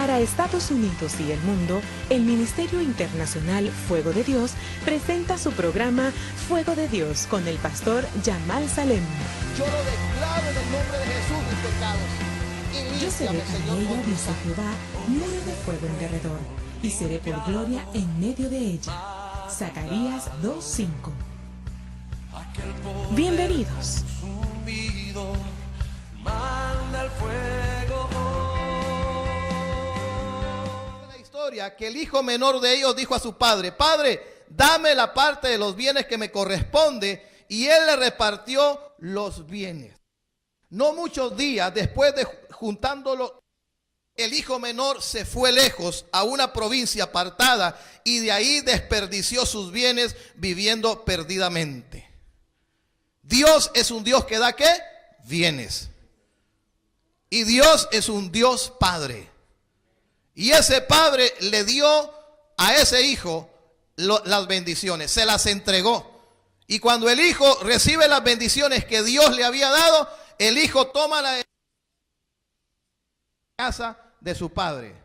Para Estados Unidos y el mundo, el Ministerio Internacional Fuego de Dios presenta su programa Fuego de Dios con el pastor Yamal Salem. Yo lo declaro en el nombre de Jesús, mis pecados. Yo seré con ella, dice Jehová, muro de fuego en derredor, y seré por gloria en medio de ella. Zacarías 2:5. Bienvenidos. Manda el fuego. La historia que el hijo menor de ellos dijo a su padre: Padre, dame la parte de los bienes que me corresponde, y él le repartió los bienes. No muchos días después de juntándolo, el hijo menor se fue lejos a una provincia apartada y de ahí desperdició sus bienes viviendo perdidamente. Dios es un Dios que da ¿qué? Bienes. Y Dios es un Dios Padre. Y ese Padre le dio a ese hijo las bendiciones, se las entregó. Y cuando el hijo recibe las bendiciones que Dios le había dado, el hijo toma la casa de su padre.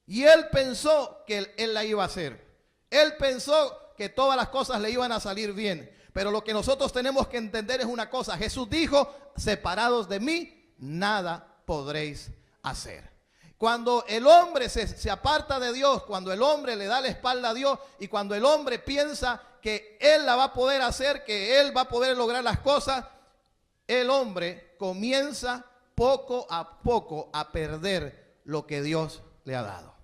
Y él pensó que él la iba a hacer. Él pensó que todas las cosas le iban a salir bien. Pero lo que nosotros tenemos que entender es una cosa. Jesús dijo: separados de mí, nada podréis hacer. Cuando el hombre se aparta de Dios, cuando el hombre le da la espalda a Dios y cuando el hombre piensa que él la va a poder hacer, que él va a poder lograr las cosas, el hombre comienza poco a poco a perder lo que Dios le ha dado.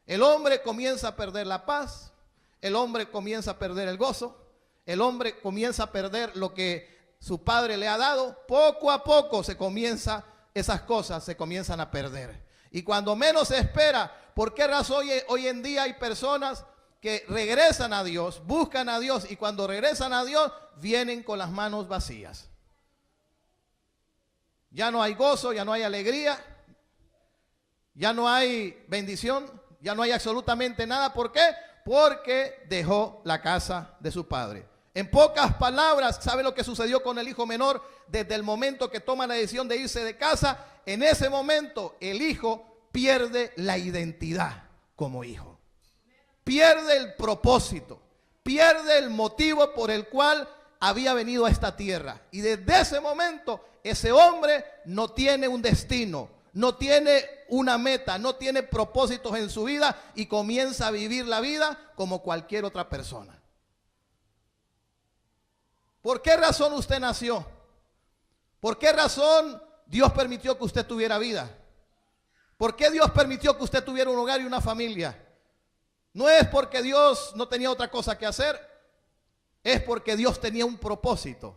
El hombre comienza a perder la paz, el hombre comienza a perder el gozo, el hombre comienza a perder lo que su padre le ha dado. Poco a poco esas cosas se comienzan a perder. Y cuando menos se espera, ¿por qué razón hoy en día hay personas que regresan a Dios, buscan a Dios, y cuando regresan a Dios vienen con las manos vacías? Ya no hay gozo, ya no hay alegría, ya no hay bendición, ya no hay absolutamente nada. ¿Por qué? Porque dejó la casa de su padre. En pocas palabras, ¿sabe lo que sucedió con el hijo menor? Desde el momento que toma la decisión de irse de casa, en ese momento el hijo pierde la identidad como hijo. Pierde el propósito, pierde el motivo por el cual había venido a esta tierra. Y desde ese momento ese hombre no tiene un destino, no tiene una meta, no tiene propósitos en su vida y comienza a vivir la vida como cualquier otra persona. ¿Por qué razón usted nació? ¿Por qué razón Dios permitió que usted tuviera vida? ¿Por qué Dios permitió que usted tuviera un hogar y una familia? No es porque Dios no tenía otra cosa que hacer, es porque Dios tenía un propósito.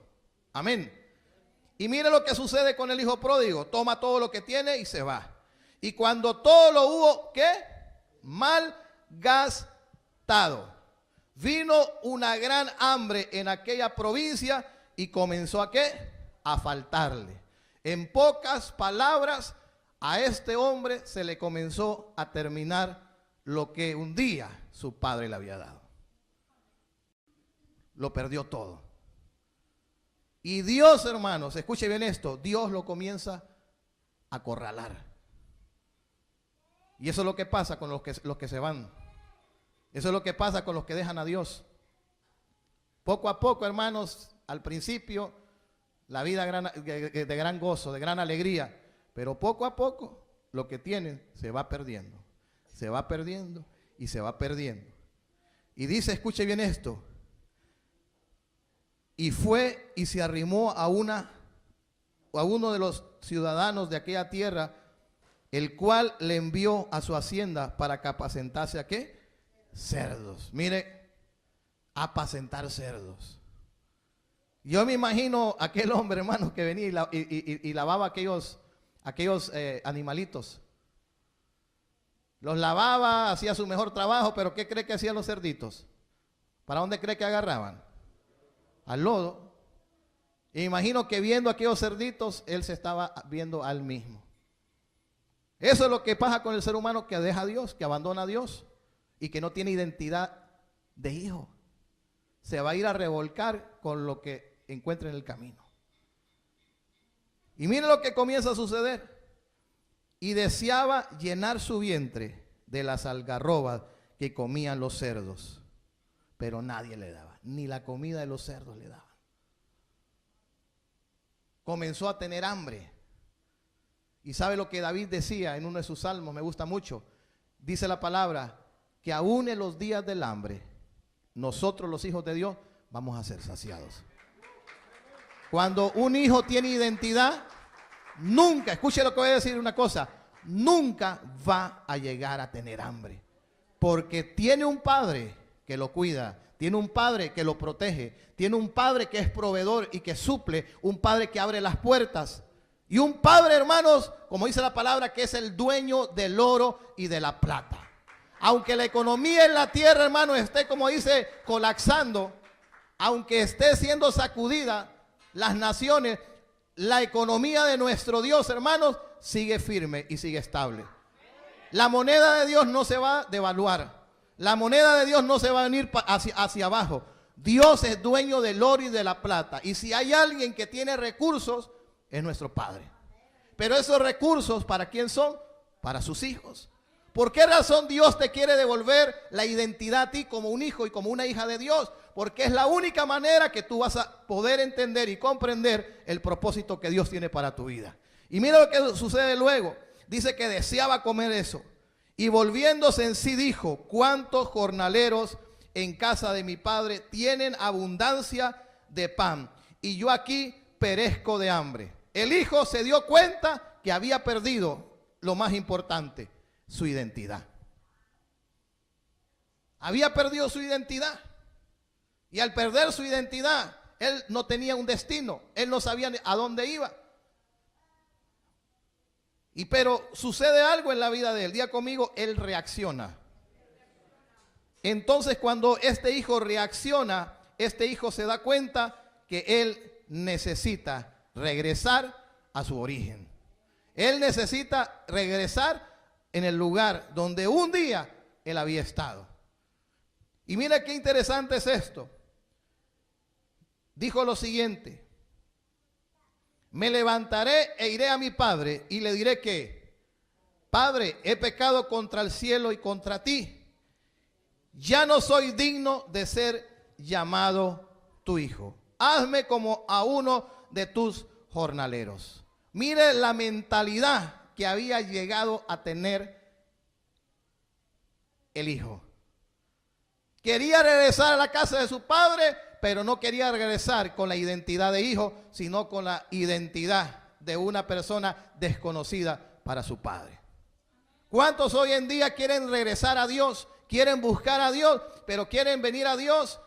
Amén. Y mire lo que sucede con el hijo pródigo. Toma todo lo que tiene y se va. Y cuando todo lo hubo, ¿qué? Mal gastado. Vino una gran hambre en aquella provincia y comenzó ¿a qué? A faltarle. En pocas palabras, a este hombre se le comenzó a terminar lo que un día su padre le había dado. Lo perdió todo. Y Dios, hermanos, escuche bien esto, Dios lo comienza a acorralar. Y eso es lo que pasa con los que se van. Eso es lo que pasa con los que dejan a Dios. Poco a poco, hermanos, al principio, la vida de gran gozo, de gran alegría. Pero poco a poco, lo que tienen se va perdiendo. Se va perdiendo y se va perdiendo. Y dice, escuche bien esto. Y fue y se arrimó a uno de los ciudadanos de aquella tierra, el cual le envió a su hacienda para que apacentase ¿a qué? Cerdos. Mire, apacentar cerdos. Yo me imagino aquel hombre, hermano, que venía y lavaba aquellos animalitos. Los lavaba, hacía su mejor trabajo, pero ¿qué cree que hacían los cerditos? ¿Para dónde cree que agarraban? Al lodo. E imagino que viendo aquellos cerditos, él se estaba viendo al mismo. Eso es lo que pasa con el ser humano que deja a Dios, que abandona a Dios y que no tiene identidad de hijo. Se va a ir a revolcar con lo que encuentre en el camino. Y miren lo que comienza a suceder. y deseaba llenar su vientre de las algarrobas que comían los cerdos, pero nadie le daba, ni la comida de los cerdos le daba. Comenzó a tener hambre. Y sabe lo que David decía en uno de sus salmos, me gusta mucho. Dice la palabra que aún en los días del hambre, nosotros los hijos de Dios vamos a ser saciados. Cuando un hijo tiene identidad, nunca, escuche lo que voy a decir una cosa, nunca va a llegar a tener hambre. Porque tiene un padre que lo cuida, tiene un padre que lo protege, tiene un padre que es proveedor y que suple, un padre que abre las puertas. Y un padre, hermanos, como dice la palabra, que es el dueño del oro y de la plata. Aunque la economía en la tierra, hermano, esté, como dice, colapsando, aunque esté siendo sacudida las naciones, la economía de nuestro Dios, hermanos, sigue firme y sigue estable. La moneda de Dios no se va a devaluar. La moneda de Dios no se va a venir hacia abajo. Dios es dueño del oro y de la plata. Y si hay alguien que tiene recursos, es nuestro Padre. Pero esos recursos, ¿para quién son? Para sus hijos. ¿Por qué razón Dios te quiere devolver la identidad a ti como un hijo y como una hija de Dios? Porque es la única manera que tú vas a poder entender y comprender el propósito que Dios tiene para tu vida. Y mira lo que sucede luego. Dice que deseaba comer eso. Y volviéndose en sí dijo, ¿cuántos jornaleros en casa de mi padre tienen abundancia de pan? Y yo aquí perezco de hambre. El hijo se dio cuenta que había perdido lo más importante, su identidad. Había perdido su identidad. Y al perder su identidad, él no tenía un destino. Él no sabía a dónde iba. Pero sucede algo en la vida de él. Diga conmigo, él reacciona. Entonces cuando este hijo reacciona, este hijo se da cuenta que él necesita regresar a su origen. Él necesita regresar en el lugar donde un día él había estado. Y mira qué interesante es esto. Dijo lo siguiente: me levantaré e iré a mi padre y le diré que, Padre, he pecado contra el cielo y contra ti. Ya no soy digno de ser llamado tu hijo. Hazme como a uno de tus jornaleros. Mire la mentalidad que había llegado a tener el hijo. Quería regresar a la casa de su padre, pero no quería regresar con la identidad de hijo, sino con la identidad de una persona desconocida para su padre. ¿Cuántos hoy en día quieren regresar a Dios? Quieren buscar a Dios, pero quieren venir a Dios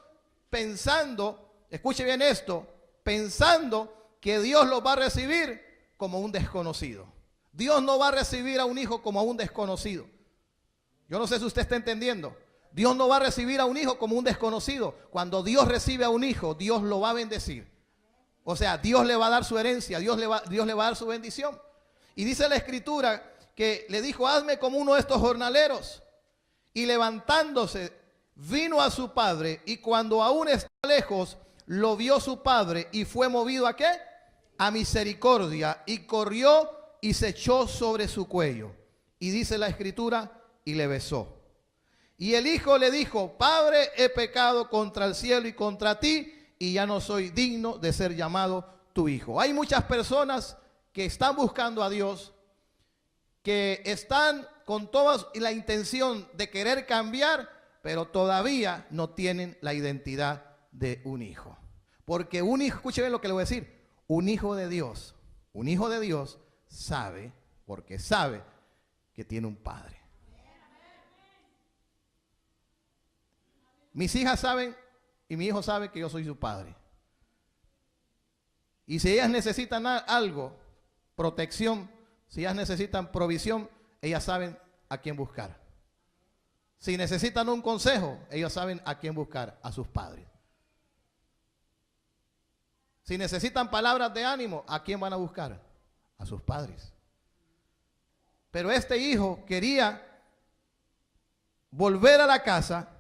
pensando, escuche bien esto, pensando que Dios los va a recibir como un desconocido. Dios no va a recibir a un hijo como a un desconocido. Yo no sé si usted está entendiendo. Dios no va a recibir a un hijo como un desconocido. Cuando Dios recibe a un hijo, Dios lo va a bendecir. O sea, Dios le va a dar su herencia, Dios le va a dar su bendición. Y dice la escritura que le dijo, hazme como uno de estos jornaleros. Y levantándose, vino a su padre, y cuando aún estaba lejos, lo vio su padre, y fue movido ¿a qué? A misericordia, y corrió y se echó sobre su cuello. Y dice la escritura, y le besó. Y el hijo le dijo, Padre, he pecado contra el cielo y contra ti, y ya no soy digno de ser llamado tu hijo. Hay muchas personas que están buscando a Dios, que están con toda la intención de querer cambiar, pero todavía no tienen la identidad de un hijo. Porque un hijo, escúcheme lo que le voy a decir, un hijo de Dios sabe, porque sabe que tiene un padre. Mis hijas saben y mi hijo sabe que yo soy su padre. Y si ellas necesitan algo, protección, si ellas necesitan provisión, ellas saben a quién buscar. Si necesitan un consejo, ellos saben a quién buscar, a sus padres. Si necesitan palabras de ánimo, ¿a quién van a buscar? A sus padres. Pero este hijo quería volver a la casa,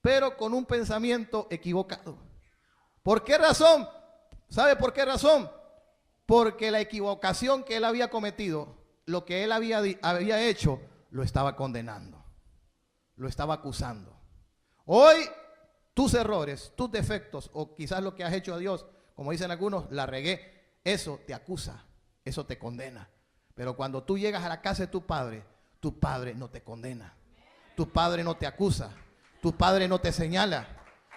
pero con un pensamiento equivocado. ¿Por qué razón? ¿Sabe por qué razón? Porque la equivocación que él había cometido lo que él había hecho, lo estaba condenando, lo estaba acusando. Hoy tus errores, tus defectos, o quizás lo que has hecho a Dios, como dicen algunos, la regué, eso te acusa, eso te condena. Pero cuando tú llegas a la casa de tu padre no te condena, tu padre no te acusa, tu padre no te señala,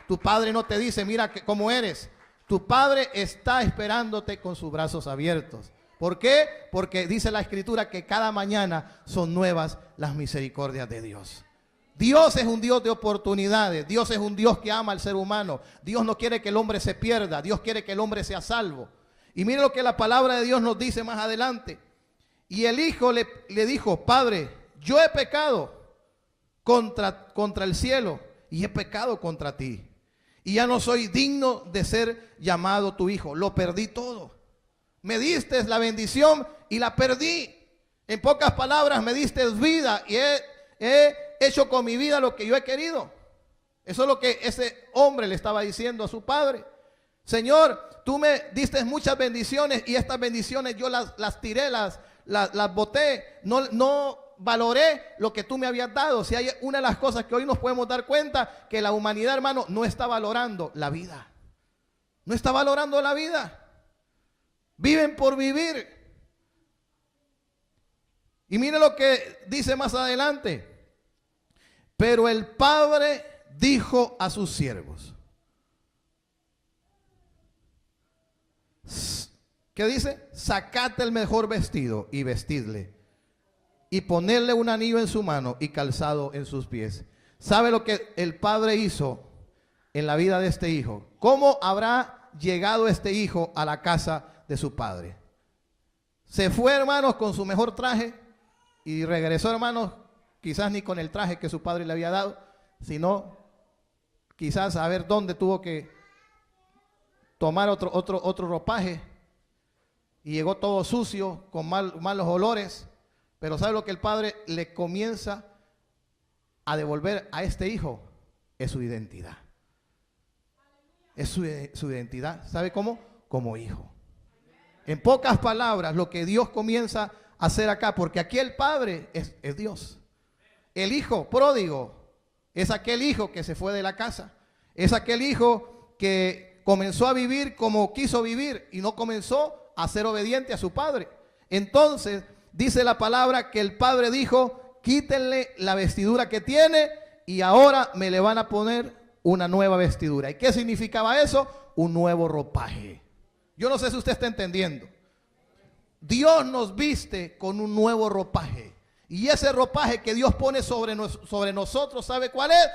tu padre no te dice, mira cómo eres. Tu padre está esperándote con sus brazos abiertos. ¿Por qué? Porque dice la Escritura que cada mañana son nuevas las misericordias de Dios. Dios es un Dios de oportunidades. Dios es un Dios que ama al ser humano. Dios no quiere que el hombre se pierda. Dios quiere que el hombre sea salvo. Y mire lo que la palabra de Dios nos dice más adelante. Y el hijo le dijo, Padre, yo he pecado contra el cielo y he pecado contra ti. Y ya no soy digno de ser llamado tu hijo. Lo perdí todo. Me diste la bendición y la perdí. En pocas palabras, me diste vida y he hecho con mi vida lo que yo he querido. Eso es lo que ese hombre le estaba diciendo a su padre. Señor, tú me diste muchas bendiciones y estas bendiciones yo las tiré, las boté. No valoré lo que tú me habías dado. Si hay una de las cosas que hoy nos podemos dar cuenta, que la humanidad, hermano, no está valorando la vida. No está valorando la vida. Viven por vivir. Y mire lo que dice más adelante. Pero el padre dijo a sus siervos. ¿Qué dice? Sacad el mejor vestido y vestidle. Y ponerle un anillo en su mano y calzado en sus pies. ¿Sabe lo que el padre hizo en la vida de este hijo? ¿Cómo habrá llegado este hijo a la casa de su padre? Se fue, hermanos, con su mejor traje y regresó, hermanos, quizás ni con el traje que su padre le había dado, sino quizás a ver dónde tuvo que tomar otro ropaje, y llegó todo sucio, con malos olores. Pero ¿sabe lo que el padre le comienza a devolver a este hijo? Es su identidad. Es su identidad. ¿Sabe cómo? Como hijo. En pocas palabras, lo que Dios comienza a hacer acá, porque aquí el padre es Dios. El hijo pródigo es aquel hijo que se fue de la casa. Es aquel hijo que comenzó a vivir como quiso vivir y no comenzó a ser obediente a su padre. Entonces dice la palabra que el padre dijo, quítenle la vestidura que tiene y ahora me le van a poner una nueva vestidura. ¿Y qué significaba eso? Un nuevo ropaje. Yo no sé si usted está entendiendo. Dios nos viste con un nuevo ropaje. Y ese ropaje que Dios pone sobre nosotros, ¿sabe cuál es?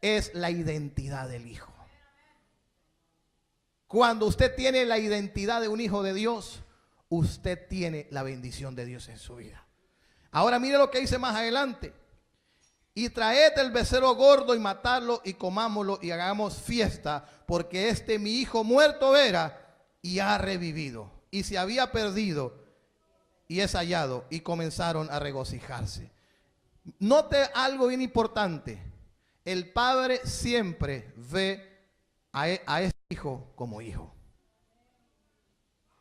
Es la identidad del hijo. Cuando usted tiene la identidad de un hijo de Dios, usted tiene la bendición de Dios en su vida. Ahora mire lo que dice más adelante. Y traed el becerro gordo y matadlo y comámoslo y hagamos fiesta, porque este mi hijo muerto era y ha revivido. Y se había perdido y es hallado, y comenzaron a regocijarse. Note algo bien importante. El padre siempre ve a este hijo como hijo.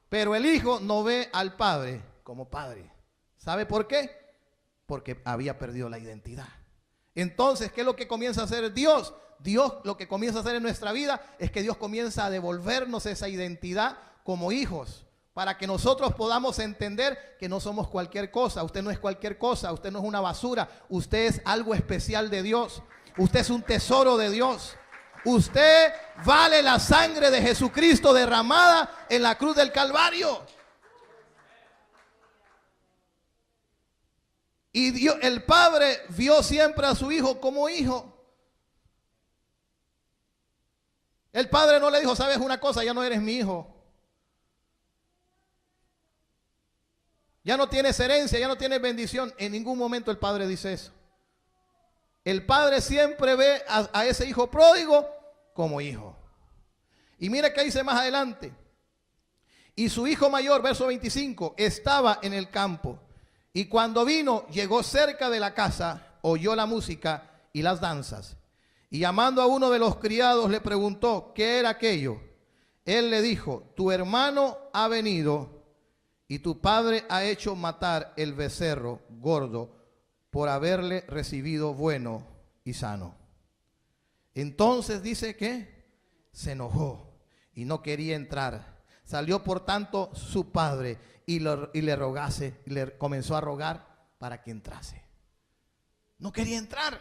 Pero el hijo no ve al padre como padre. ¿Sabe por qué? Porque había perdido la identidad. Entonces, ¿qué es lo que comienza a hacer Dios? Dios lo que comienza a hacer en nuestra vida es que Dios comienza a devolvernos esa identidad como hijos, para que nosotros podamos entender que no somos cualquier cosa. Usted no es cualquier cosa, usted no es una basura, usted es algo especial de Dios. Usted es un tesoro de Dios. Usted vale la sangre de Jesucristo derramada en la cruz del Calvario. Y Dios, el padre vio siempre a su hijo como hijo. El padre no le dijo, sabes una cosa, ya no eres mi hijo. Ya no tienes herencia, ya no tienes bendición. En ningún momento el padre dice eso. El padre siempre ve a ese hijo pródigo como hijo. Y mira que dice más adelante. Y su hijo mayor, verso 25, estaba en el campo. Y cuando vino, llegó cerca de la casa, oyó la música y las danzas. Y llamando a uno de los criados le preguntó, ¿qué era aquello? Él le dijo, tu hermano ha venido y tu padre ha hecho matar el becerro gordo por haberle recibido bueno y sano. Entonces dice que se enojó y no quería entrar. Salió por tanto su padre y le comenzó a rogar para que entrase. No quería entrar.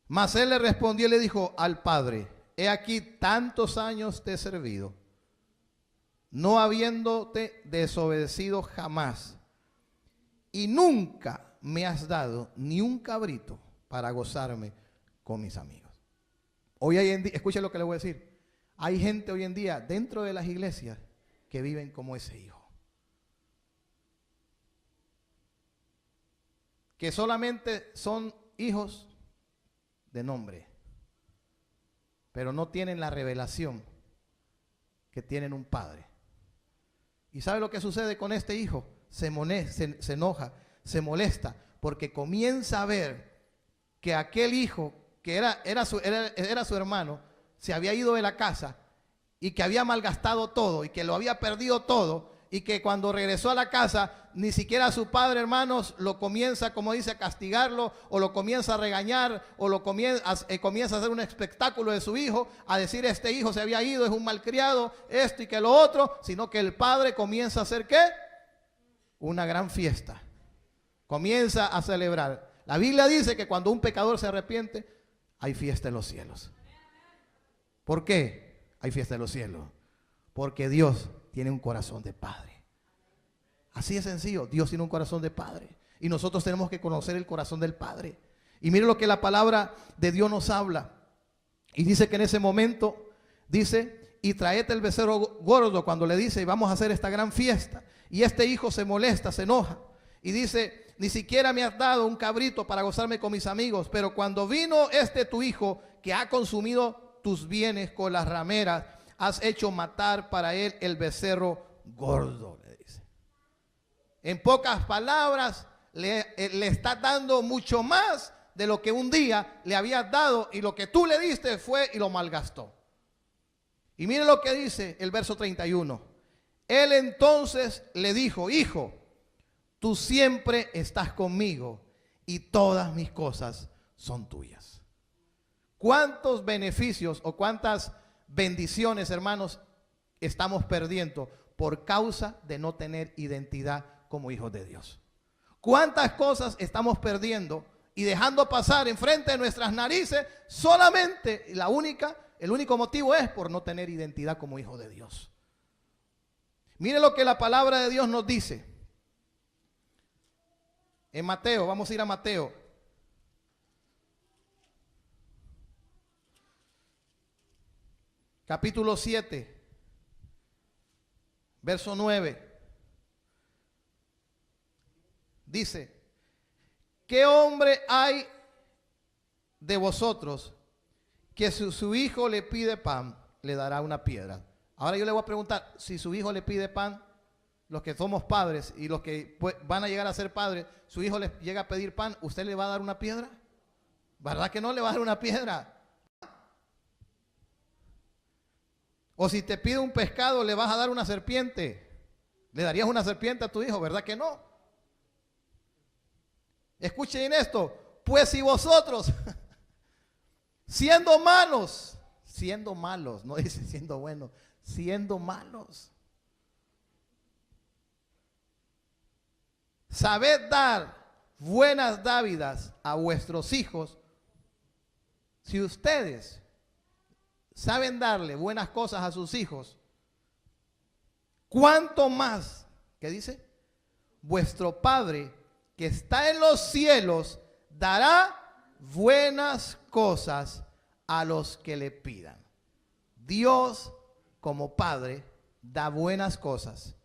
Mas él le respondió y le dijo al padre: he aquí tantos años te he servido, no habiéndote desobedecido jamás, y nunca me has dado ni un cabrito para gozarme con mis amigos. Hoy en día, escuchen lo que le voy a decir, hay gente hoy en día dentro de las iglesias que viven como ese hijo, que solamente son hijos de nombre, pero no tienen la revelación que tienen un padre. ¿Y sabe lo que sucede con este hijo? Se enoja, se molesta, porque comienza a ver que aquel hijo que era su hermano se había ido de la casa y que había malgastado todo y que lo había perdido todo, y que cuando regresó a la casa ni siquiera su padre, hermanos, lo comienza, como dice, a castigarlo, o lo comienza a regañar, o lo comienza a hacer un espectáculo de su hijo, a decir: este hijo se había ido, es un malcriado, esto y que lo otro, sino que el padre comienza a hacer ¿qué? Una gran fiesta. Comienza a celebrar. La Biblia dice que cuando un pecador se arrepiente, hay fiesta en los cielos. ¿Por qué hay fiesta en los cielos? Porque Dios tiene un corazón de padre. Así de sencillo, Dios tiene un corazón de padre. Y nosotros tenemos que conocer el corazón del Padre. Y mire lo que la palabra de Dios nos habla. Y dice que en ese momento, dice: y traete el becerro gordo, cuando le dice: y vamos a hacer esta gran fiesta. Y este hijo se molesta, se enoja. Y dice: ni siquiera me has dado un cabrito para gozarme con mis amigos. Pero cuando vino tu hijo, que ha consumido tus bienes con las rameras, has hecho matar para él el becerro gordo, le dice. En pocas palabras, le está dando mucho más de lo que un día le habías dado, y lo que tú le diste fue y lo malgastó. Y mire lo que dice el verso 31. Él entonces le dijo: hijo, tú siempre estás conmigo y todas mis cosas son tuyas. ¿Cuántos beneficios o cuántas bendiciones, hermanos, estamos perdiendo por causa de no tener identidad como hijos de Dios? ¿Cuántas cosas estamos perdiendo y dejando pasar enfrente de nuestras narices solamente? El único motivo es por no tener identidad como hijos de Dios. Mire lo que la palabra de Dios nos dice en Mateo. Vamos a ir a Mateo. Capítulo 7, verso 9. Dice: ¿qué hombre hay de vosotros que si su hijo le pide pan, le dará una piedra? Ahora yo le voy a preguntar, si su hijo le pide pan, los que somos padres y los que van a llegar a ser padres, su hijo les llega a pedir pan, ¿usted le va a dar una piedra? ¿Verdad que no le va a dar una piedra? O si te pide un pescado, ¿le vas a dar una serpiente? ¿Le darías una serpiente a tu hijo? ¿Verdad que no? Escuchen esto: pues si vosotros, siendo malos, no dice siendo buenos, siendo malos, sabed dar buenas dádivas a vuestros hijos, si ustedes saben darle buenas cosas a sus hijos, ¿cuánto más? ¿Qué dice? Vuestro Padre que está en los cielos dará buenas cosas a los que le pidan. Dios, como Padre, da buenas cosas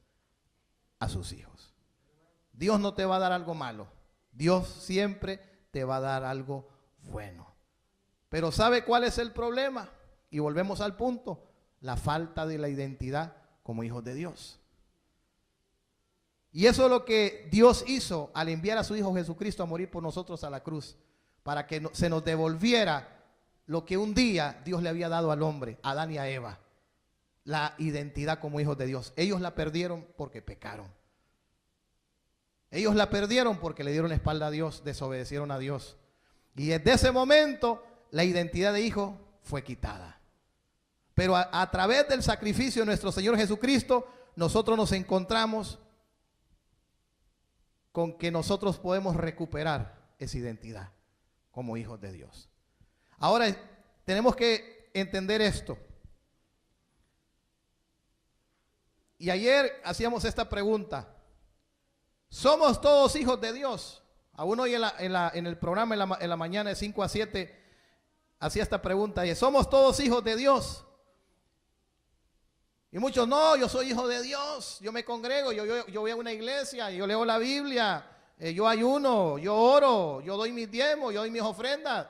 a sus hijos. Dios no te va a dar algo malo. Dios siempre te va a dar algo bueno. Pero ¿sabe cuál es el problema? Y volvemos al punto: la falta de la identidad como hijos de Dios. Y eso es lo que Dios hizo al enviar a su Hijo Jesucristo a morir por nosotros a la cruz, para que se nos devolviera lo que un día Dios le había dado al hombre, a Adán y a Eva. la identidad como hijos de Dios. Ellos la perdieron porque pecaron. Ellos la perdieron porque le dieron la espalda a Dios, desobedecieron a Dios. Y desde ese momento la identidad de hijo fue quitada. Pero a través del sacrificio de nuestro Señor Jesucristo, nosotros nos encontramos con que nosotros podemos recuperar esa identidad como hijos de Dios. Ahora tenemos que entender esto. Y ayer hacíamos esta pregunta: ¿somos todos hijos de Dios? Aún hoy en el programa en la mañana de 5 a 7 hacía esta pregunta: ¿somos todos hijos de Dios? Y muchos: no, yo soy hijo de Dios, yo me congrego, yo voy a una iglesia, yo leo la Biblia, yo ayuno, yo oro, yo doy mis diezmos, yo doy mis ofrendas,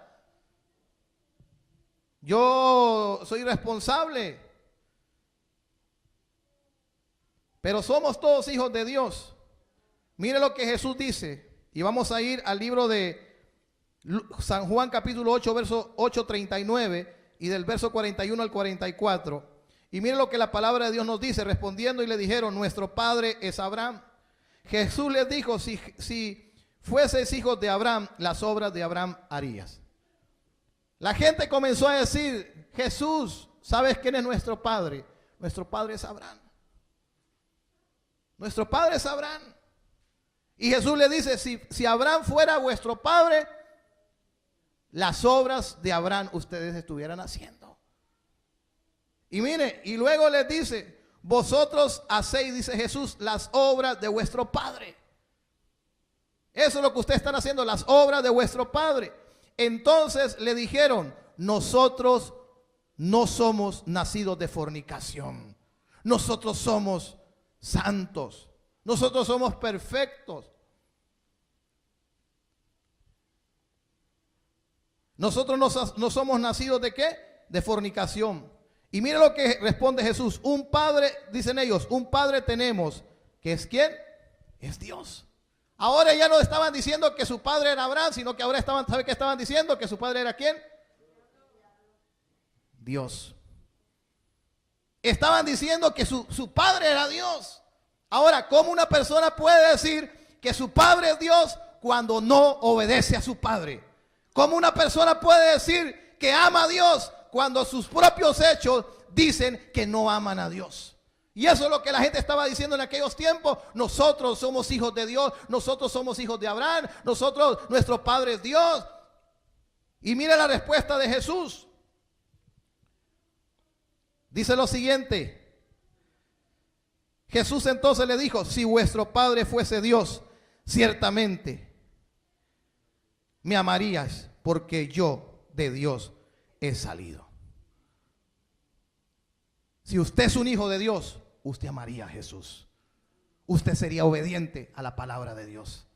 yo soy responsable. Pero somos todos hijos de Dios. Mire lo que Jesús dice, y vamos a ir al libro de San Juan capítulo 8, verso 8:39 y del verso 41 al 44. Y mire lo que la palabra de Dios nos dice. Respondiendo y le dijeron: nuestro padre es Abraham. Jesús les dijo: si fueseis hijos de Abraham, las obras de Abraham harías. La gente comenzó a decir: Jesús, ¿sabes quién es nuestro padre? Nuestro padre es Abraham. Nuestro padre es Abraham. Y Jesús le dice: si Abraham fuera vuestro padre, las obras de Abraham ustedes estuvieran haciendo. Y mire, y luego les dice: vosotros hacéis, dice Jesús, las obras de vuestro padre. Eso es lo que ustedes están haciendo, las obras de vuestro padre. Entonces le dijeron: nosotros no somos nacidos de fornicación. Nosotros somos santos. Nosotros somos perfectos. Nosotros no somos nacidos ¿de qué? De fornicación. Y mire lo que responde Jesús: un padre, dicen ellos, un padre tenemos, que es ¿quién? Es Dios. Ahora ya no estaban diciendo que su padre era Abraham, sino que ahora ¿sabe qué estaban diciendo? Que su padre era ¿quién? Dios. Estaban diciendo que su padre era Dios. Ahora, ¿cómo una persona puede decir que su padre es Dios cuando no obedece a su padre? ¿Cómo una persona puede decir que ama a Dios cuando sus propios hechos dicen que no aman a Dios? Y eso es lo que la gente estaba diciendo en aquellos tiempos: nosotros somos hijos de Dios, nosotros somos hijos de Abraham, nuestro padre es Dios. Y mire la respuesta de Jesús. Dice lo siguiente: Jesús entonces le dijo: si vuestro padre fuese Dios, ciertamente me amarías, porque yo de Dios he salido. Si usted es un hijo de Dios, usted amaría a Jesús. Usted sería obediente a la palabra de Dios.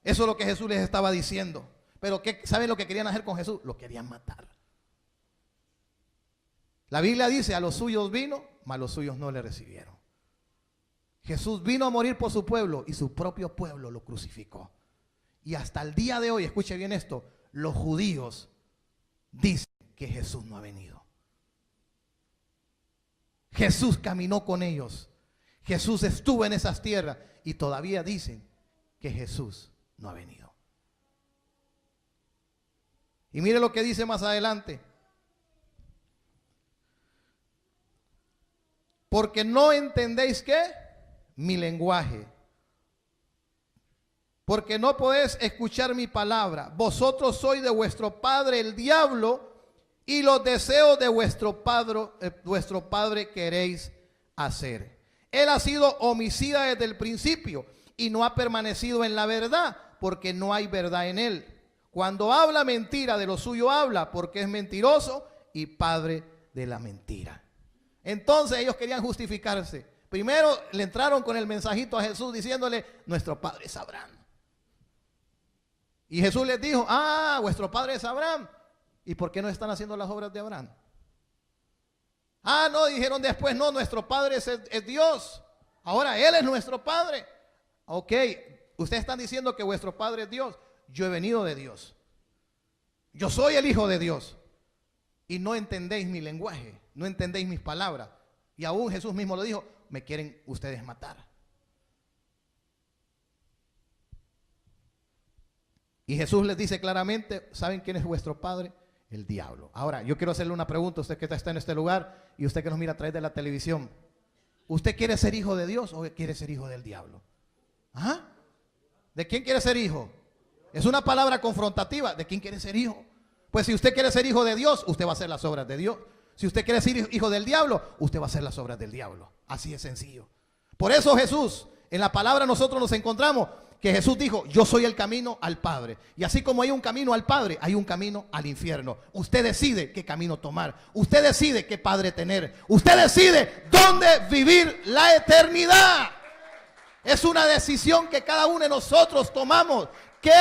Eso es lo que Jesús les estaba diciendo. Pero ¿saben lo que querían hacer con Jesús? Lo querían matar. La Biblia dice: a los suyos vino, mas los suyos no le recibieron. Jesús vino a morir por su pueblo y su propio pueblo lo crucificó. Y hasta el día de hoy, escuche bien esto, los judíos dicen que Jesús no ha venido. Jesús caminó con ellos. Jesús estuvo en esas tierras y todavía dicen que Jesús no ha venido. Y mire lo que dice más adelante: porque no entendéis ¿qué? Mi lenguaje. Porque no podéis escuchar mi palabra. Vosotros sois de vuestro padre el diablo, y los deseos de vuestro padre queréis hacer. Él ha sido homicida desde el principio y no ha permanecido en la verdad, porque no hay verdad en él. Cuando habla mentira, de lo suyo habla, porque es mentiroso y padre de la mentira. Entonces ellos querían justificarse. Primero le entraron con el mensajito a Jesús diciéndole: nuestro padre es Abraham. Y Jesús les dijo: vuestro padre es Abraham. ¿Y por qué no están haciendo las obras de Abraham? No, dijeron después: no, nuestro padre es Dios. Ahora Él es nuestro padre. Ok, ustedes están diciendo que vuestro padre es Dios. Yo he venido de Dios. Yo soy el hijo de Dios. y no entendéis mi lenguaje, no entendéis mis palabras. Y aún Jesús mismo lo dijo, me quieren ustedes matar. Y Jesús les dice claramente, ¿saben quién es vuestro padre? El diablo. Ahora, yo quiero hacerle una pregunta a usted que está en este lugar y usted que nos mira a través de la televisión. ¿Usted quiere ser hijo de Dios o quiere ser hijo del diablo? ¿Ah? ¿De quién quiere ser hijo? Es una palabra confrontativa. ¿De quién quiere ser hijo? Pues si usted quiere ser hijo de Dios, usted va a hacer las obras de Dios. Si usted quiere ser hijo del diablo, usted va a hacer las obras del diablo. Así es sencillo. Por eso Jesús, en la palabra nosotros nos encontramos que Jesús dijo, yo soy el camino al Padre. Y así como hay un camino al Padre, hay un camino al infierno. Usted decide qué camino tomar. Usted decide qué padre tener. Usted decide dónde vivir la eternidad. Es una decisión que cada uno de nosotros tomamos. ¿Qué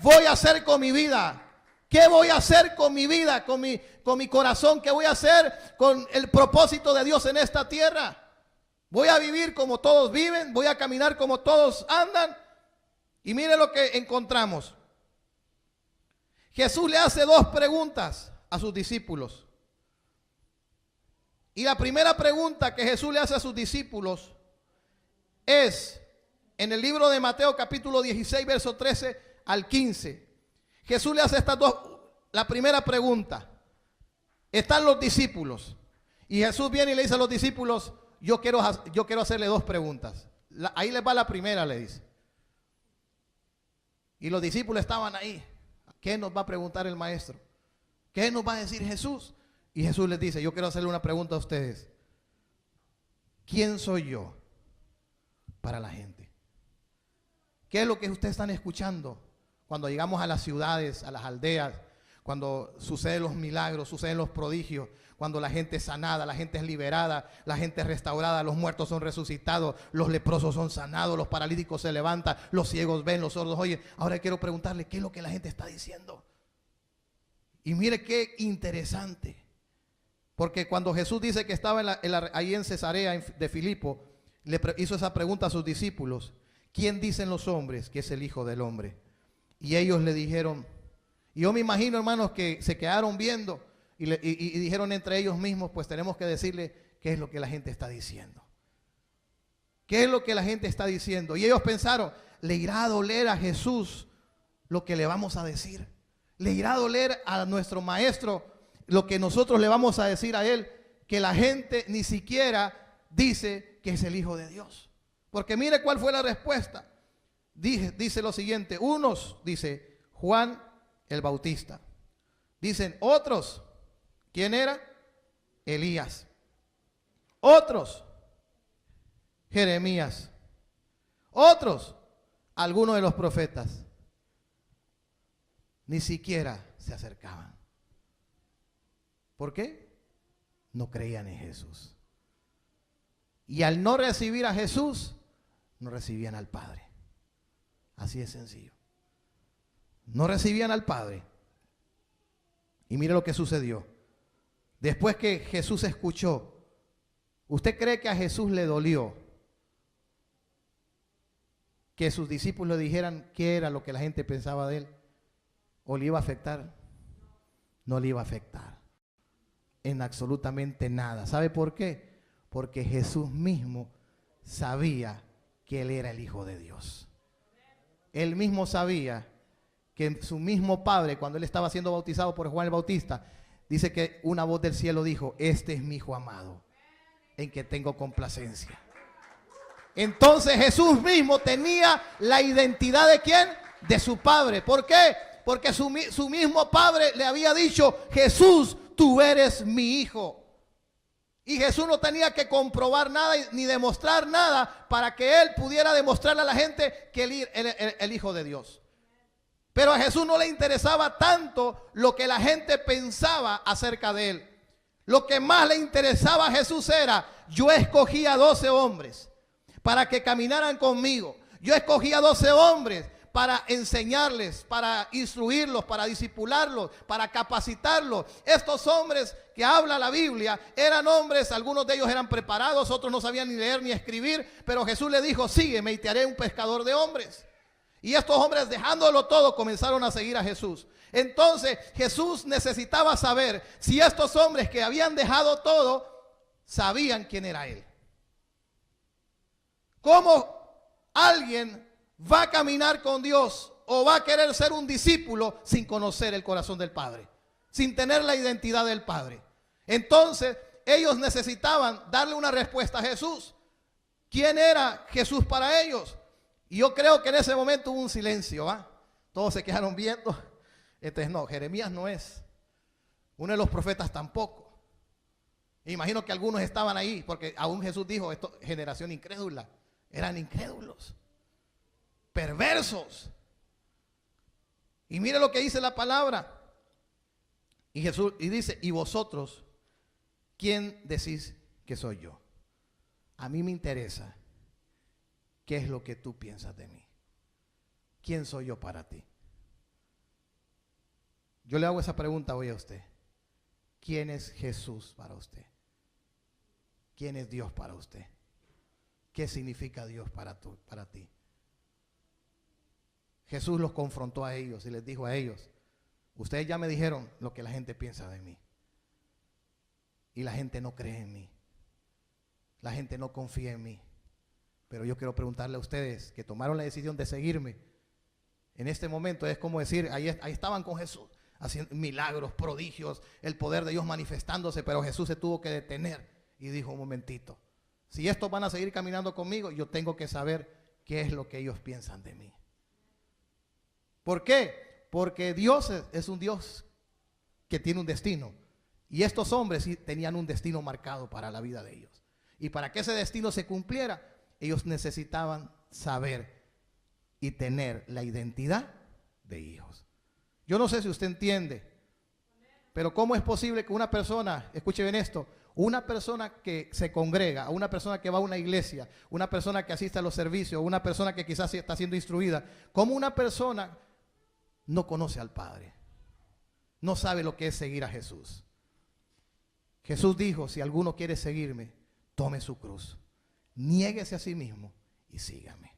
voy a hacer con mi vida? ¿Qué voy a hacer con mi vida, con mi corazón? ¿Qué voy a hacer con el propósito de Dios en esta tierra? ¿Voy a vivir como todos viven? ¿Voy a caminar como todos andan? Y mire lo que encontramos. Jesús le hace dos preguntas a sus discípulos. Y la primera pregunta que Jesús le hace a sus discípulos es en el libro de Mateo capítulo 16, verso 13 al 15. Jesús le hace estas dos. La primera pregunta. Están los discípulos. Y Jesús viene y le dice a los discípulos, yo quiero hacerle dos preguntas. Ahí les va la primera, le dice. Y los discípulos estaban ahí. ¿Qué nos va a preguntar el maestro? ¿Qué nos va a decir Jesús? Y Jesús les dice, yo quiero hacerle una pregunta a ustedes. ¿Quién soy yo para la gente? ¿Qué es lo que ustedes están escuchando cuando llegamos a las ciudades, a las aldeas, cuando suceden los milagros, suceden los prodigios, cuando la gente es sanada, la gente es liberada, la gente es restaurada, los muertos son resucitados, los leprosos son sanados, los paralíticos se levantan, los ciegos ven, los sordos oyen? Ahora quiero preguntarle qué es lo que la gente está diciendo. Y mire qué interesante, porque cuando Jesús dice que estaba ahí en Cesarea de Filipo, le hizo esa pregunta a sus discípulos: ¿quién dicen los hombres que es el Hijo del Hombre? Y ellos le dijeron, y yo me imagino, hermanos, que se quedaron viendo y dijeron entre ellos mismos, pues tenemos que decirle qué es lo que la gente está diciendo. ¿Qué es lo que la gente está diciendo? Y ellos pensaron, ¿le irá a doler a Jesús lo que le vamos a decir? ¿Le irá a doler a nuestro maestro lo que nosotros le vamos a decir a él? Que la gente ni siquiera dice que es el Hijo de Dios. Porque mire cuál fue la respuesta. Dice lo siguiente: unos, dice, Juan el Bautista. Dicen otros, ¿quién era? Elías. Otros, Jeremías. Otros, algunos de los profetas. Ni siquiera se acercaban. ¿Por qué? No creían en Jesús. Y al no recibir a Jesús, no recibían al Padre. Así de sencillo. No recibían al Padre. Y mire lo que sucedió. Después que Jesús escuchó, ¿usted cree que a Jesús le dolió que sus discípulos le dijeran qué era lo que la gente pensaba de él? ¿O le iba a afectar? No le iba a afectar en absolutamente nada. ¿Sabe por qué? Porque Jesús mismo sabía que él era el Hijo de Dios. Él mismo sabía que su mismo Padre, cuando él estaba siendo bautizado por Juan el Bautista, dice que una voz del cielo dijo: este es mi Hijo amado, en que tengo complacencia. Entonces Jesús mismo tenía la identidad ¿de quién? De su Padre. ¿Por qué? Porque su mismo Padre le había dicho: Jesús, tú eres mi Hijo. Y Jesús no tenía que comprobar nada ni demostrar nada para que él pudiera demostrarle a la gente que él era el Hijo de Dios. Pero a Jesús no le interesaba tanto lo que la gente pensaba acerca de él. Lo que más le interesaba a Jesús era: yo escogí a 12 hombres para que caminaran conmigo. Yo escogí a 12 hombres para enseñarles, para instruirlos, para discipularlos, para capacitarlos. Estos hombres que habla la Biblia eran hombres, algunos de ellos eran preparados, otros no sabían ni leer ni escribir, pero Jesús le dijo: sígueme y te haré un pescador de hombres. Y estos hombres, dejándolo todo, comenzaron a seguir a Jesús. Entonces Jesús necesitaba saber si estos hombres que habían dejado todo sabían quién era Él. ¿Cómo alguien va a caminar con Dios o va a querer ser un discípulo sin conocer el corazón del Padre, sin tener la identidad del Padre? Entonces ellos necesitaban darle una respuesta a Jesús. ¿Quién era Jesús para ellos? Y yo creo que en ese momento hubo un silencio, ¿va? Todos se quedaron viendo. Entonces no, Jeremías no es. Uno de los profetas tampoco. Imagino que algunos estaban ahí, porque aún Jesús dijo, esto, generación incrédula. Eran incrédulos, perversos. Y mire lo que dice la palabra. Y Jesús y dice, ¿y vosotros quién decís que soy yo? A mí me interesa qué es lo que tú piensas de mí. ¿Quién soy yo para ti? Yo le hago esa pregunta hoy a usted. ¿Quién es Jesús para usted? ¿Quién es Dios para usted? ¿Qué significa Dios para ti? Jesús los confrontó a ellos y les dijo a ellos, ustedes ya me dijeron lo que la gente piensa de mí. Y la gente no cree en mí. La gente no confía en mí. Pero yo quiero preguntarle a ustedes que tomaron la decisión de seguirme. En este momento es como decir, ahí estaban con Jesús, haciendo milagros, prodigios, el poder de Dios manifestándose, pero Jesús se tuvo que detener y dijo, un momentito, si estos van a seguir caminando conmigo, yo tengo que saber qué es lo que ellos piensan de mí. ¿Por qué? Porque Dios es un Dios que tiene un destino. Y estos hombres sí tenían un destino marcado para la vida de ellos. Y para que ese destino se cumpliera, ellos necesitaban saber y tener la identidad de hijos. Yo no sé si usted entiende, pero ¿cómo es posible que una persona, escuche bien esto, una persona que se congrega, una persona que va a una iglesia, una persona que asiste a los servicios, una persona que quizás está siendo instruida, cómo una persona no conoce al Padre, no sabe lo que es seguir a Jesús? Jesús dijo, si alguno quiere seguirme, tome su cruz, niéguese a sí mismo y sígame.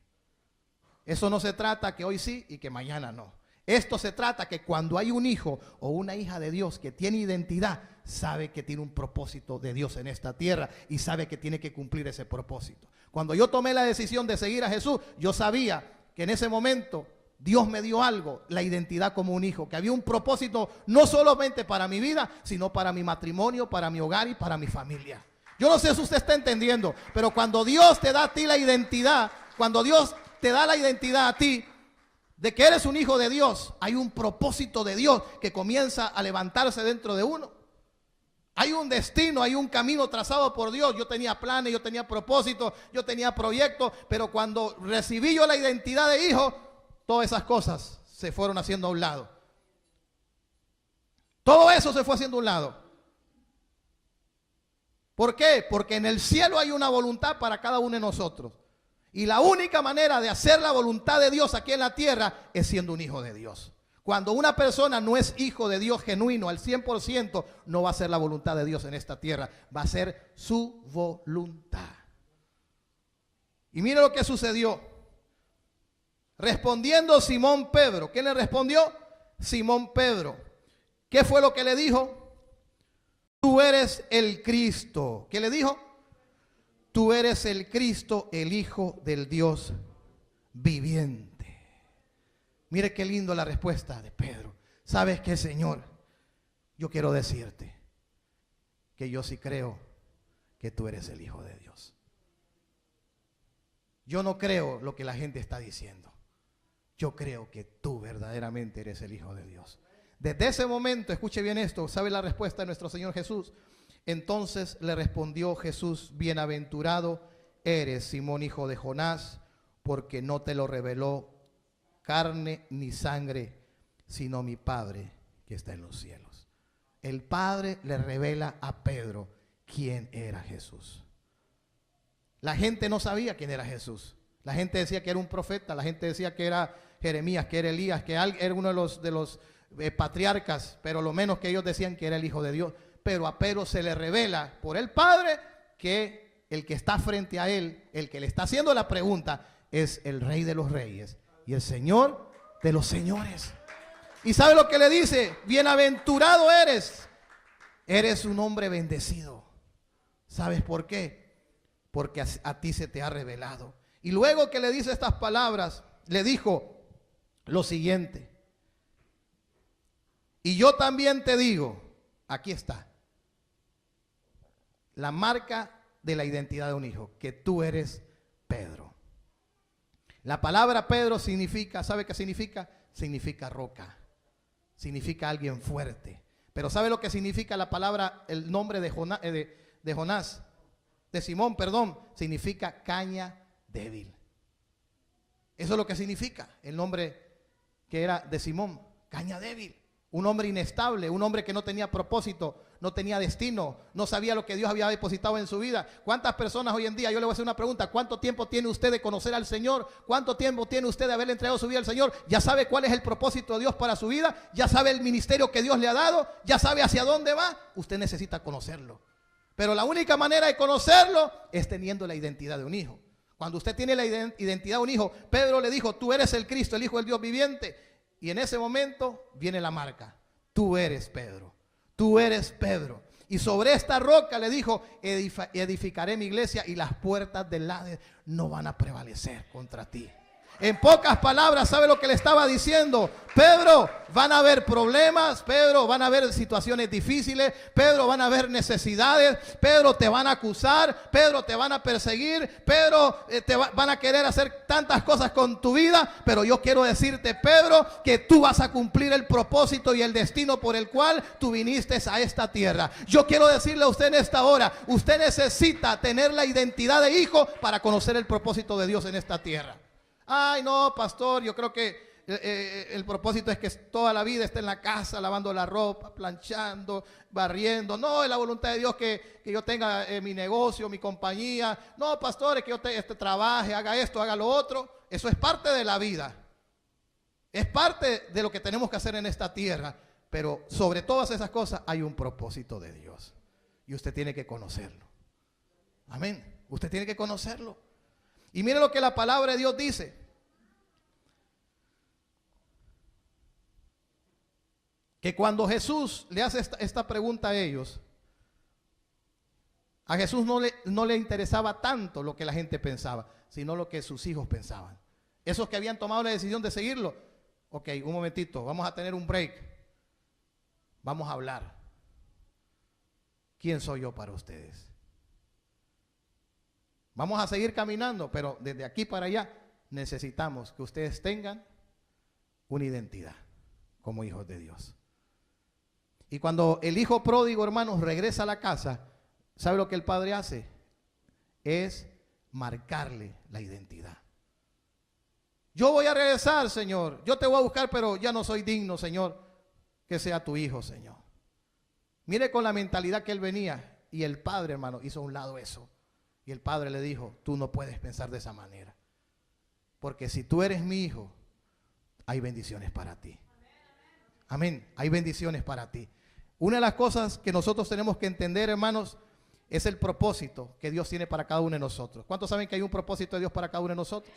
Eso no se trata que hoy sí y que mañana no. Esto se trata que cuando hay un hijo o una hija de Dios que tiene identidad, sabe que tiene un propósito de Dios en esta tierra y sabe que tiene que cumplir ese propósito. Cuando yo tomé la decisión de seguir a Jesús, yo sabía que en ese momento Dios me dio algo, la identidad como un hijo, que había un propósito no solamente para mi vida, sino para mi matrimonio, para mi hogar y para mi familia. Yo no sé si usted está entendiendo, pero cuando Dios te da a ti la identidad, cuando Dios te da la identidad a ti, de que eres un hijo de Dios, hay un propósito de Dios que comienza a levantarse dentro de uno. Hay un destino, hay un camino trazado por Dios. Yo tenía planes, yo tenía propósitos, yo tenía proyectos, pero cuando recibí yo la identidad de hijo, todas esas cosas se fueron haciendo a un lado. Todo eso se fue haciendo a un lado. ¿Por qué? Porque en el cielo hay una voluntad para cada uno de nosotros. Y la única manera de hacer la voluntad de Dios aquí en la tierra es siendo un hijo de Dios. Cuando una persona no es hijo de Dios genuino al 100%, no va a hacer la voluntad de Dios en esta tierra. Va a ser su voluntad. Y mire lo que sucedió. Respondiendo Simón Pedro. ¿Quién le respondió? Simón Pedro. ¿Qué fue lo que le dijo? Tú eres el Cristo. ¿Qué le dijo? Tú eres el Cristo, el Hijo del Dios viviente. Mire qué lindo la respuesta de Pedro. ¿Sabes qué, Señor? Yo quiero decirte que yo sí creo que tú eres el Hijo de Dios. Yo no creo lo que la gente está diciendo. Yo creo que tú verdaderamente eres el Hijo de Dios. Desde ese momento, escuche bien esto, ¿sabe la respuesta de nuestro Señor Jesús? Entonces le respondió Jesús, bienaventurado eres, Simón, hijo de Jonás, porque no te lo reveló carne ni sangre, sino mi Padre que está en los cielos. El Padre le revela a Pedro quién era Jesús. La gente no sabía quién era Jesús. La gente decía que era un profeta, la gente decía que era Jeremías, que era Elías, que era uno de los patriarcas, pero lo menos que ellos decían que era el Hijo de Dios. Pero a Pedro se le revela por el Padre que el que está frente a él, el que le está haciendo la pregunta, es el Rey de los Reyes y el Señor de los señores. ¿Y sabe lo que le dice? Bienaventurado eres. Eres un hombre bendecido. ¿Sabes por qué? Porque a ti se te ha revelado. Y luego que le dice estas palabras, le dijo lo siguiente. Y yo también te digo, aquí está, la marca de la identidad de un hijo, que tú eres Pedro. La palabra Pedro significa, ¿sabe qué significa? Significa roca, significa alguien fuerte. Pero ¿sabe lo que significa la palabra, el nombre de Jonás, de Simón, perdón? Significa caña débil. Eso es lo que significa el nombre que era de Simón, caña débil. Un hombre inestable, un hombre que no tenía propósito, no tenía destino, no sabía lo que Dios había depositado en su vida. ¿Cuántas personas hoy en día? Yo le voy a hacer una pregunta. ¿Cuánto tiempo tiene usted de conocer al Señor? ¿Cuánto tiempo tiene usted de haberle entregado su vida al Señor? ¿Ya sabe cuál es el propósito de Dios para su vida? ¿Ya sabe el ministerio que Dios le ha dado? ¿Ya sabe hacia dónde va? Usted necesita conocerlo. Pero la única manera de conocerlo es teniendo la identidad de un hijo. Cuando usted tiene la identidad de un hijo, Pedro le dijo, tú eres el Cristo, el Hijo del Dios viviente. Y en ese momento viene la marca. Tú eres Pedro. Tú eres Pedro. Y sobre esta roca le dijo, edificaré mi iglesia y las puertas del Hades no van a prevalecer contra ti. En pocas palabras, ¿sabe lo que le estaba diciendo? Pedro, van a haber problemas, Pedro, van a haber situaciones difíciles, Pedro, van a haber necesidades, Pedro, te van a acusar, Pedro, te van a perseguir, Pedro, van a querer hacer tantas cosas con tu vida, pero yo quiero decirte, Pedro, que tú vas a cumplir el propósito y el destino por el cual tú viniste a esta tierra. Yo quiero decirle a usted en esta hora, usted necesita tener la identidad de hijo para conocer el propósito de Dios en esta tierra. Ay, no, pastor, yo creo que el propósito es que toda la vida esté en la casa, lavando la ropa, planchando, barriendo. No, es la voluntad de Dios que yo tenga mi negocio, mi compañía. No, pastor, es que yo trabaje, haga esto, haga lo otro. Eso es parte de la vida. Es parte de lo que tenemos que hacer en esta tierra. Pero sobre todas esas cosas hay un propósito de Dios. Y usted tiene que conocerlo. Amén. Usted tiene que conocerlo. Y mire lo que la palabra de Dios dice. Que cuando Jesús le hace esta pregunta a ellos, a Jesús no le interesaba tanto lo que la gente pensaba, sino lo que sus hijos pensaban. Esos que habían tomado la decisión de seguirlo. Ok, un momentito, vamos a tener un break. Vamos a hablar. ¿Quién soy yo para ustedes? Vamos a seguir caminando, pero desde aquí para allá necesitamos que ustedes tengan una identidad como hijos de Dios. Y cuando el hijo pródigo, hermanos, regresa a la casa, ¿sabe lo que el padre hace? Es marcarle la identidad. Yo voy a regresar, Señor. Yo te voy a buscar, pero ya no soy digno, Señor, que sea tu hijo, Señor. Mire con la mentalidad que él venía. Y el padre, hermano, hizo a un lado eso. Y el padre le dijo, tú no puedes pensar de esa manera. Porque si tú eres mi hijo, hay bendiciones para ti. Amén. Hay bendiciones para ti. Una de las cosas que nosotros tenemos que entender, hermanos, es el propósito que Dios tiene para cada uno de nosotros. ¿Cuántos saben que hay un propósito de Dios para cada uno de nosotros?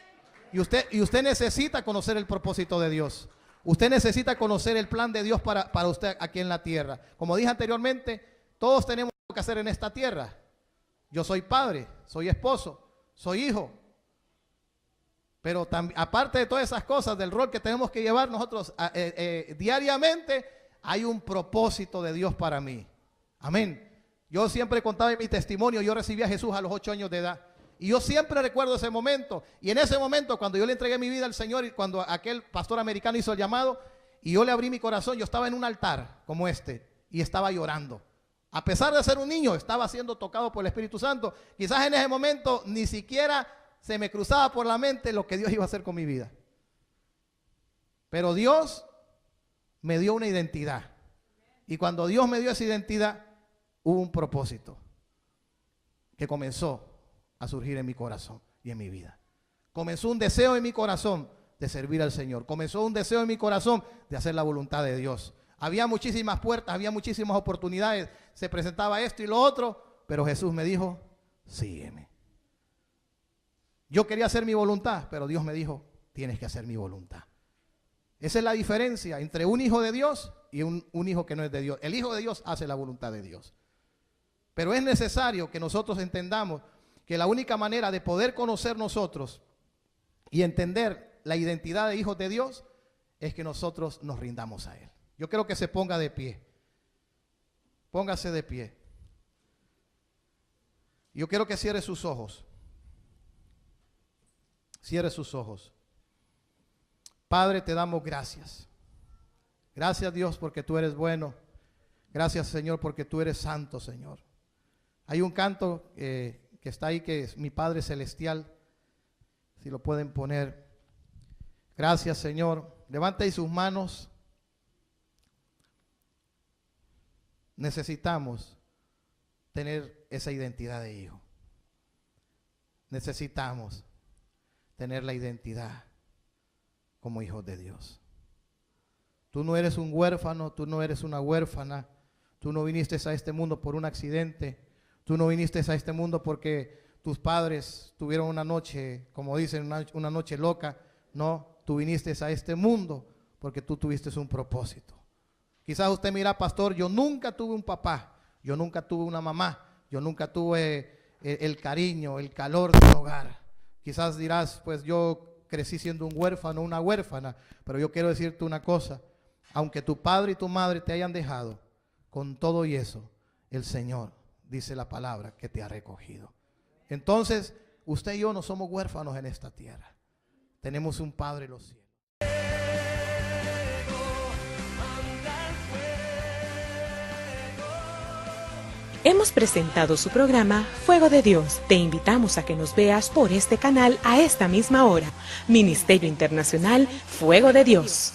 Y usted necesita conocer el propósito de Dios. Usted necesita conocer el plan de Dios para usted aquí en la tierra. Como dije anteriormente, todos tenemos algo que hacer en esta tierra. Yo soy padre, soy esposo, soy hijo. Pero aparte de todas esas cosas, del rol que tenemos que llevar nosotros diariamente, hay un propósito de Dios para mí. Amén. Yo siempre contaba en mi testimonio, yo recibí a Jesús a los 8 años de edad. Y yo siempre recuerdo ese momento. Y en ese momento, cuando yo le entregué mi vida al Señor y cuando aquel pastor americano hizo el llamado y yo le abrí mi corazón, yo estaba en un altar como este y estaba llorando. A pesar de ser un niño, estaba siendo tocado por el Espíritu Santo. Quizás en ese momento ni siquiera se me cruzaba por la mente lo que Dios iba a hacer con mi vida. Pero Dios me dio una identidad. Y cuando Dios me dio esa identidad, hubo un propósito que comenzó a surgir en mi corazón y en mi vida. Comenzó un deseo en mi corazón de servir al Señor. Comenzó un deseo en mi corazón de hacer la voluntad de Dios. Había muchísimas puertas, había muchísimas oportunidades. Se presentaba esto y lo otro, pero Jesús me dijo, sígueme. Yo quería hacer mi voluntad, pero Dios me dijo, tienes que hacer mi voluntad. Esa es la diferencia entre un hijo de Dios y un hijo que no es de Dios. El hijo de Dios hace la voluntad de Dios. Pero es necesario que nosotros entendamos que la única manera de poder conocer nosotros y entender la identidad de hijos de Dios es que nosotros nos rindamos a Él. Yo quiero que se ponga de pie. Póngase de pie. Yo quiero que cierre sus ojos. Cierre sus ojos. Padre, te damos gracias. Gracias, Dios, porque tú eres bueno. Gracias, Señor, porque tú eres santo, Señor. Hay un canto que está ahí, que es mi Padre Celestial. Si lo pueden poner. Gracias, Señor. Levanta ahí sus manos. Necesitamos tener esa identidad de hijo. Necesitamos tener la identidad como hijos de Dios. Tú no eres un huérfano, tú no eres una huérfana. Tú no viniste a este mundo por un accidente. Tú no viniste a este mundo porque tus padres tuvieron una noche, como dicen, una noche loca. No, tú viniste a este mundo porque tú tuviste un propósito. Quizás usted mira, pastor, yo nunca tuve un papá, yo nunca tuve una mamá, yo nunca tuve el cariño, el calor del hogar. Quizás dirás, pues yo crecí siendo un huérfano, una huérfana, pero yo quiero decirte una cosa, aunque tu padre y tu madre te hayan dejado, con todo y eso, el Señor, dice la palabra, que te ha recogido. Entonces, usted y yo no somos huérfanos en esta tierra, tenemos un Padre en los cielos. Hemos presentado su programa Fuego de Dios. Te invitamos a que nos veas por este canal a esta misma hora. Ministerio Internacional Fuego de Dios.